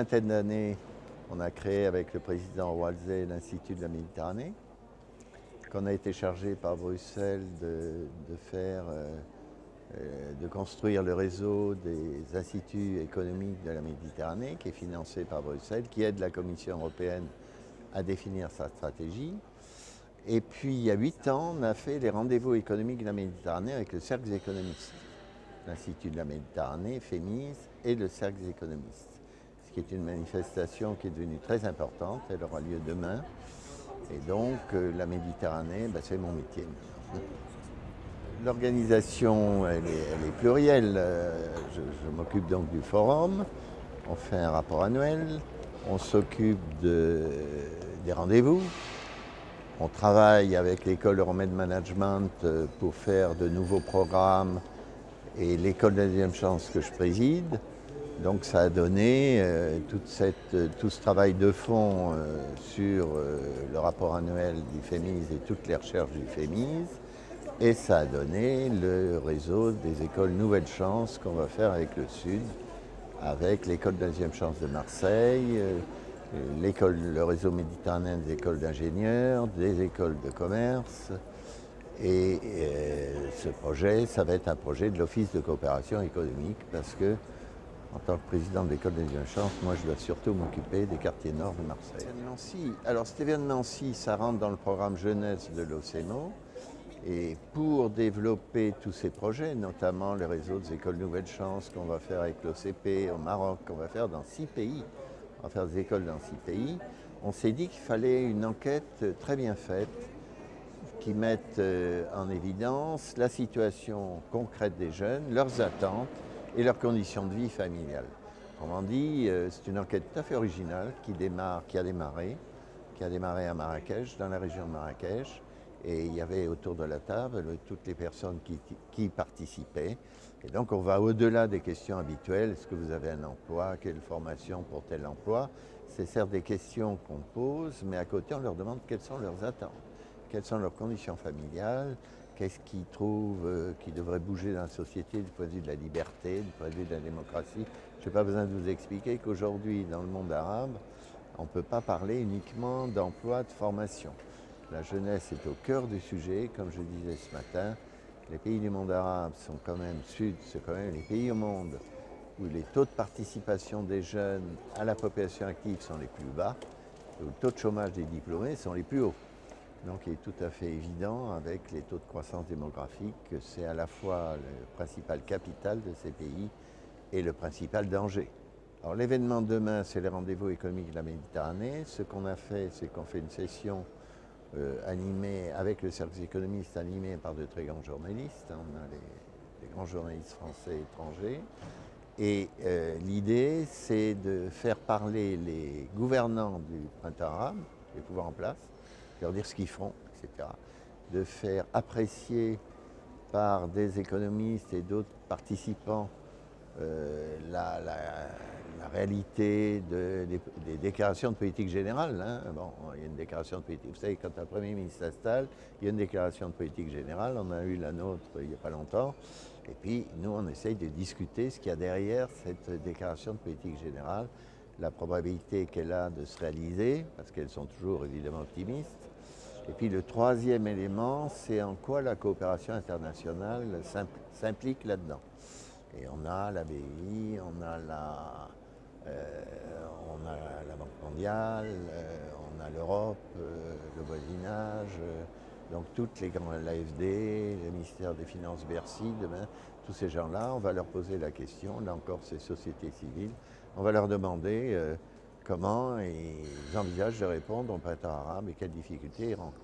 vingtaine d'années, on a créé avec le président Walsey l'Institut de la Méditerranée, qu'on a été chargé par Bruxelles de construire le réseau des instituts économiques de la Méditerranée, qui est financé par Bruxelles, qui aide la Commission européenne à définir sa stratégie. Et puis, il y a 8 ans, on a fait les rendez-vous économiques de la Méditerranée avec le Cercle des économistes, l'Institut de la Méditerranée, FEMIS, et le Cercle des économistes. Ce qui est une manifestation qui est devenue très importante, elle aura lieu demain. Et donc, la Méditerranée, c'est mon métier. L'organisation, elle est plurielle. Je m'occupe donc du forum, on fait un rapport annuel, on s'occupe des rendez-vous, on travaille avec l'école Euromed Management pour faire de nouveaux programmes et l'école de la deuxième chance que je préside. Donc ça a donné tout ce travail de fond sur le rapport annuel du FEMIS et toutes les recherches du FEMIS. Et ça a donné le réseau des écoles Nouvelle Chance qu'on va faire avec le Sud, avec l'école de la deuxième chance de Marseille, le réseau méditerranéen des écoles d'ingénieurs, des écoles de commerce. Et ce projet, ça va être un projet de l'Office de coopération économique parce que, en tant que président de l'école de la deuxième chance, moi je dois surtout m'occuper des quartiers nord de Marseille. Nancy. Alors cet événement de Nancy, ça rentre dans le programme jeunesse de l'OCEMO. Et pour développer tous ces projets, notamment les réseaux des écoles Nouvelle Chance qu'on va faire avec l'OCP au Maroc, qu'on va faire dans 6 pays, on va faire des écoles dans 6 pays, on s'est dit qu'il fallait une enquête très bien faite qui mette en évidence la situation concrète des jeunes, leurs attentes et leurs conditions de vie familiales. Autrement dit, c'est une enquête tout à fait originale qui a démarré à Marrakech, dans la région de Marrakech. Et il y avait autour de la table toutes les personnes qui participaient. Et donc on va au-delà des questions habituelles. Est-ce que vous avez un emploi? Quelle formation pour tel emploi? C'est certes des questions qu'on pose, mais à côté on leur demande quelles sont leurs attentes, quelles sont leurs conditions familiales, qu'est-ce qu'ils trouvent qui devrait bouger dans la société du point de vue de la liberté, du point de vue de la démocratie. Je n'ai pas besoin de vous expliquer qu'aujourd'hui, dans le monde arabe, on ne peut pas parler uniquement d'emploi, de formation. La jeunesse est au cœur du sujet, comme je disais ce matin. Les pays du monde arabe sont quand même c'est quand même les pays au monde où les taux de participation des jeunes à la population active sont les plus bas, et où le taux de chômage des diplômés sont les plus hauts. Donc il est tout à fait évident, avec les taux de croissance démographique, que c'est à la fois le principal capital de ces pays et le principal danger. Alors l'événement de demain, c'est les rendez-vous économiques de la Méditerranée. Ce qu'on a fait, c'est qu'on fait une session animé avec le cercle des économistes, animé par de très grands journalistes. On a les grands journalistes français et étrangers. Et l'idée, c'est de faire parler les gouvernants du printemps arabe, les pouvoirs en place, leur dire ce qu'ils font, etc. De faire apprécier par des économistes et d'autres participants la réalité des déclarations de politique générale. Hein. Bon, il y a une déclaration de politique. Vous savez, quand un Premier ministre s'installe, il y a une déclaration de politique générale. On a eu la nôtre il n'y a pas longtemps. Et puis, nous, on essaye de discuter ce qu'il y a derrière cette déclaration de politique générale, la probabilité qu'elle a de se réaliser, parce qu'elles sont toujours évidemment optimistes. Et puis, le troisième élément, c'est en quoi la coopération internationale s'implique là-dedans. Et on a la BI, on a la Banque mondiale, on a l'Europe, le voisinage, donc toutes les grands, l'AFD, le ministère des Finances Bercy, demain, tous ces gens-là, on va leur poser la question, là encore ces sociétés civiles, on va leur demander comment ils envisagent de répondre au printemps arabe et quelles difficultés ils rencontrent.